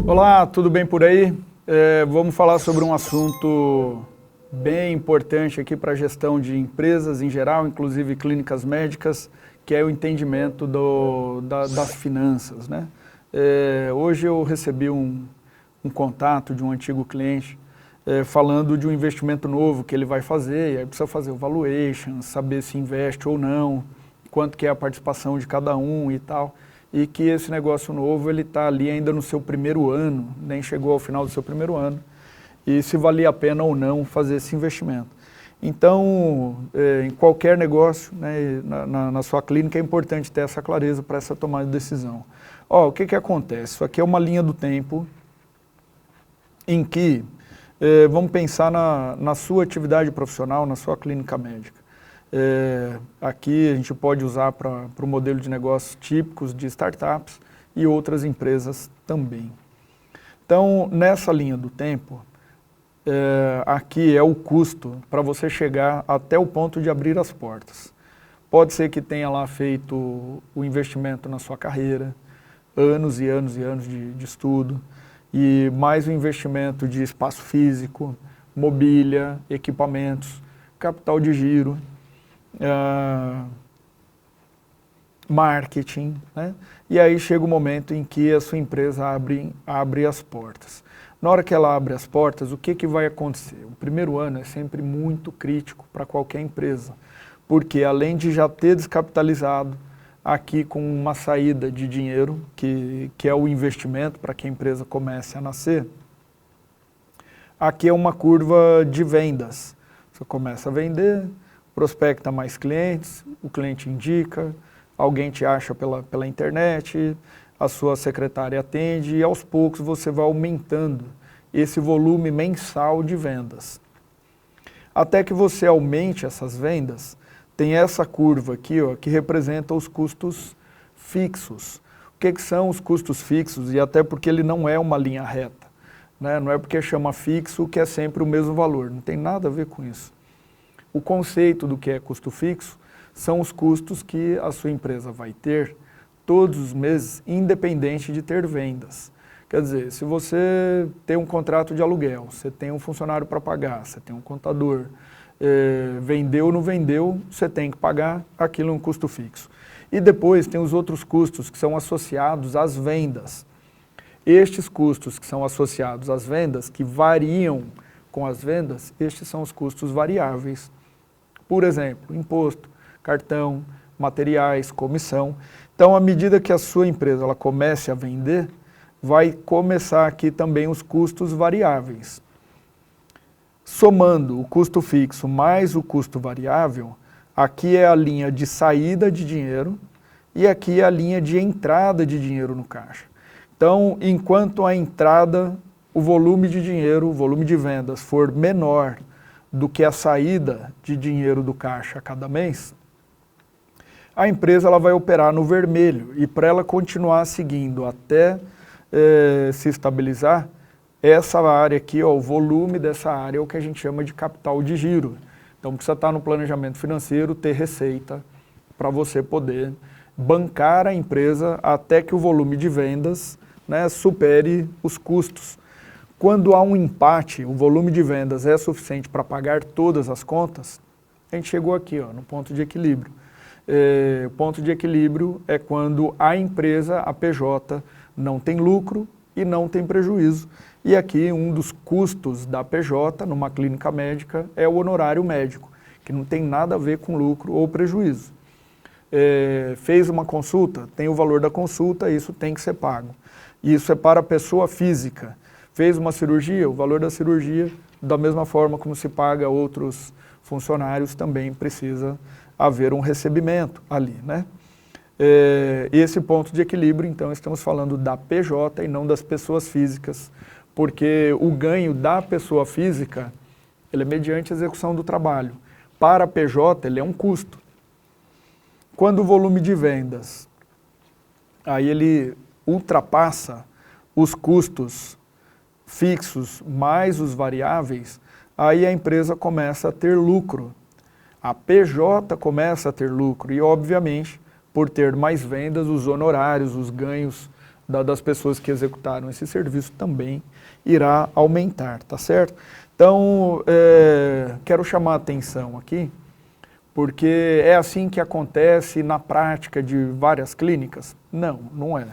Olá, tudo bem por aí? Vamos falar sobre um assunto bem importante aqui para a gestão de empresas em geral, inclusive clínicas médicas, que é o entendimento das finanças, né? Hoje eu recebi um contato de um antigo cliente falando de um investimento novo que ele vai fazer, e aí precisa fazer o valuation, saber se investe ou não, quanto que é a participação de cada um e tal, e que esse negócio novo ele está ali ainda no seu primeiro ano, nem chegou ao final do seu primeiro ano, e se valia a pena ou não fazer esse investimento. Então, em qualquer negócio, né, na sua clínica, é importante ter essa clareza para essa tomada de decisão. O que acontece? Isso aqui é uma linha do tempo em que, vamos pensar na sua atividade profissional, na sua clínica médica. Aqui a gente pode usar para o modelo de negócios típicos de startups e outras empresas também. Então, nessa linha do tempo, aqui é o custo para você chegar até o ponto de abrir as portas. Pode ser que tenha lá feito o investimento na sua carreira, anos e anos e anos de estudo, e mais o investimento de espaço físico, mobília, equipamentos, capital de giro, marketing, né? E aí chega o momento em que a sua empresa abre as portas. Na hora que ela abre as portas, o que vai acontecer? O primeiro ano é sempre muito crítico para qualquer empresa, porque além de já ter descapitalizado, aqui com uma saída de dinheiro, que é o investimento para que a empresa comece a nascer, aqui é uma curva de vendas. Você começa a vender, prospecta mais clientes, o cliente indica, alguém te acha pela internet, a sua secretária atende e aos poucos você vai aumentando esse volume mensal de vendas. Até que você aumente essas vendas, tem essa curva aqui, ó, que representa os custos fixos. O que são os custos fixos? E até porque ele não é uma linha reta, né? Não é porque chama fixo que é sempre o mesmo valor, não tem nada a ver com isso. O conceito do que é custo fixo são os custos que a sua empresa vai ter todos os meses, independente de ter vendas. Quer dizer, se você tem um contrato de aluguel, você tem um funcionário para pagar, você tem um contador, vendeu ou não vendeu, você tem que pagar, aquilo é um custo fixo. E depois tem os outros custos que são associados às vendas. Estes custos que são associados às vendas, que variam com as vendas, estes são os custos variáveis. Por exemplo, imposto, cartão, materiais, comissão. Então, à medida que a sua empresa ela comece a vender, vai começar aqui também os custos variáveis. Somando o custo fixo mais o custo variável, aqui é a linha de saída de dinheiro e aqui é a linha de entrada de dinheiro no caixa. Então, enquanto a entrada, o volume de dinheiro, o volume de vendas for menor do que a saída de dinheiro do caixa a cada mês, a empresa ela vai operar no vermelho e para ela continuar seguindo até se estabilizar, essa área aqui, ó, o volume dessa área é o que a gente chama de capital de giro. Então precisa estar no planejamento financeiro, ter receita para você poder bancar a empresa até que o volume de vendas, né, supere os custos. Quando há um empate, o volume de vendas é suficiente para pagar todas as contas, a gente chegou aqui, ó, no ponto de equilíbrio. O ponto de equilíbrio é quando a empresa, a PJ, não tem lucro e não tem prejuízo. E aqui um dos custos da PJ, numa clínica médica, é o honorário médico, que não tem nada a ver com lucro ou prejuízo. Fez uma consulta, tem o valor da consulta, isso tem que ser pago. Isso é para a pessoa física. Fez uma cirurgia, o valor da cirurgia, da mesma forma como se paga outros funcionários, também precisa haver um recebimento ali, né? Esse ponto de equilíbrio, então, estamos falando da PJ e não das pessoas físicas, porque o ganho da pessoa física, ele é mediante a execução do trabalho. Para a PJ, ele é um custo. Quando o volume de vendas, aí ele ultrapassa os custos fixos mais os variáveis, aí a empresa começa a ter lucro. A PJ começa a ter lucro e, obviamente, por ter mais vendas, os honorários, os ganhos das pessoas que executaram esse serviço também irá aumentar, tá certo? Então, quero chamar a atenção aqui, porque é assim que acontece na prática de várias clínicas? Não, não é.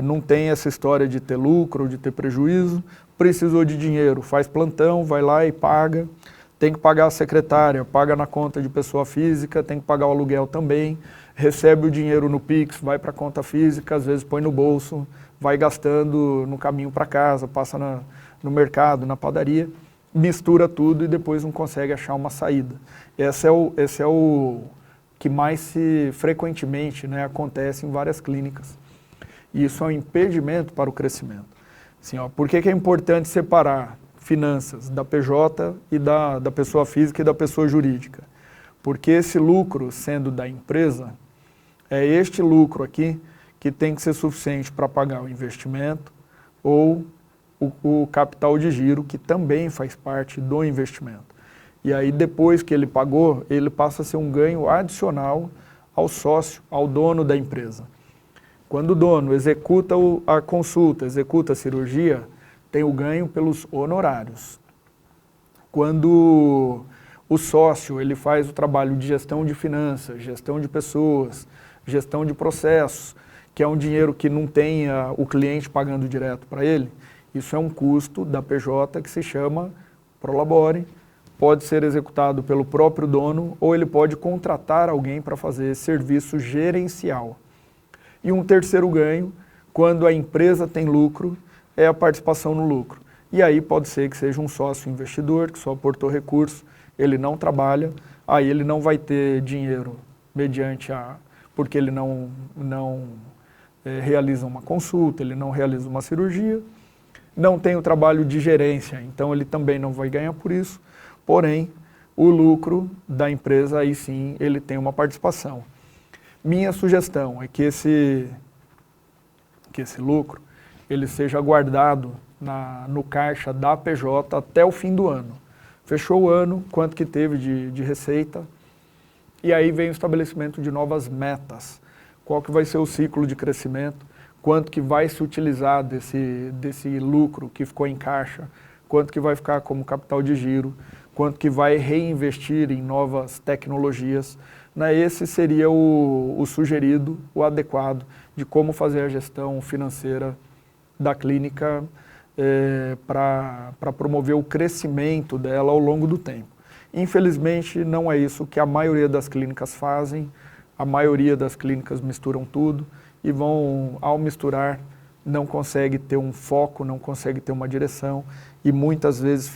Não tem essa história de ter lucro ou de ter prejuízo, precisou de dinheiro, faz plantão, vai lá e paga, tem que pagar a secretária, paga na conta de pessoa física, tem que pagar o aluguel também, recebe o dinheiro no Pix, vai para a conta física, às vezes põe no bolso, vai gastando no caminho para casa, passa no mercado, na padaria, mistura tudo e depois não consegue achar uma saída. Esse é o que mais frequentemente, né, acontece em várias clínicas. E isso é um impedimento para o crescimento. Assim, ó, por que é importante separar finanças da PJ e da pessoa física e da pessoa jurídica? Porque esse lucro, sendo da empresa, é este lucro aqui que tem que ser suficiente para pagar o investimento ou o capital de giro, que também faz parte do investimento. E aí, depois que ele pagou, ele passa a ser um ganho adicional ao sócio, ao dono da empresa. Quando o dono executa a consulta, executa a cirurgia, tem o ganho pelos honorários. Quando o sócio ele faz o trabalho de gestão de finanças, gestão de pessoas, gestão de processos, que é um dinheiro que não tem o cliente pagando direto para ele, isso é um custo da PJ que se chama Prolabore, pode ser executado pelo próprio dono ou ele pode contratar alguém para fazer esse serviço gerencial. E um terceiro ganho, quando a empresa tem lucro, é a participação no lucro. E aí pode ser que seja um sócio investidor, que só aportou recurso, ele não trabalha, aí ele não vai ter dinheiro porque ele não realiza uma consulta, ele não realiza uma cirurgia, não tem o trabalho de gerência, então ele também não vai ganhar por isso, porém, o lucro da empresa, aí sim, ele tem uma participação. Minha sugestão é que esse lucro ele seja guardado no caixa da PJ até o fim do ano. Fechou o ano, quanto que teve de receita, e aí vem o estabelecimento de novas metas. Qual que vai ser o ciclo de crescimento, quanto que vai se utilizar desse lucro que ficou em caixa, quanto que vai ficar como capital de giro, quanto que vai reinvestir em novas tecnologias. Esse seria o sugerido, o adequado de como fazer a gestão financeira da clínica para promover o crescimento dela ao longo do tempo. Infelizmente, não é isso que a maioria das clínicas fazem, a maioria das clínicas misturam tudo e ao misturar, não consegue ter um foco, não consegue ter uma direção e muitas vezes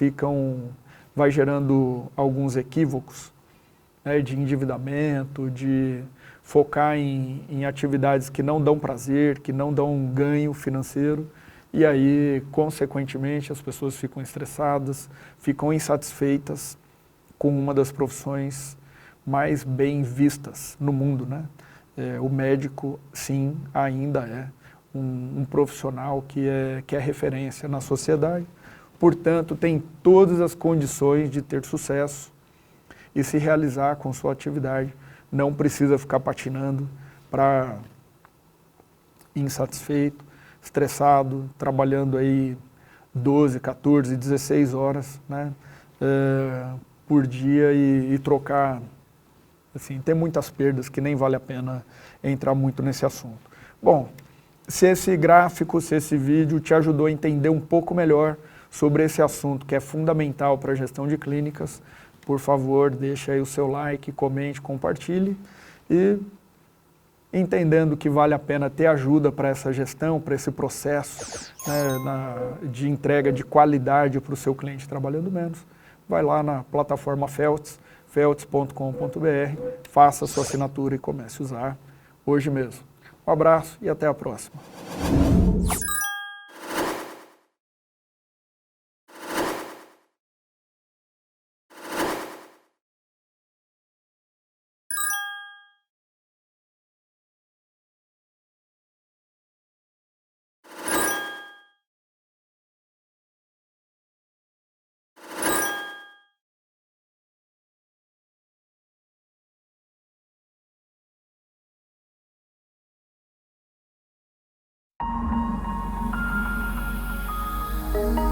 vai gerando alguns equívocos, de endividamento, de focar em atividades que não dão prazer, que não dão um ganho financeiro, e aí, consequentemente, as pessoas ficam estressadas, ficam insatisfeitas com uma das profissões mais bem vistas no mundo, né? O médico, sim, ainda é um profissional que é referência na sociedade, portanto, tem todas as condições de ter sucesso e se realizar com sua atividade, não precisa ficar patinando para insatisfeito, estressado, trabalhando aí 12, 14, 16 horas, né, por dia e trocar, assim, tem muitas perdas que nem vale a pena entrar muito nesse assunto. Bom, se esse gráfico, se esse vídeo te ajudou a entender um pouco melhor sobre esse assunto que é fundamental para a gestão de clínicas, por favor, deixe aí o seu like, comente, compartilhe e entendendo que vale a pena ter ajuda para essa gestão, para esse processo, né, de entrega de qualidade para o seu cliente trabalhando menos, vai lá na plataforma Feltz, feltz.com.br, faça a sua assinatura e comece a usar hoje mesmo. Um abraço e até a próxima. Música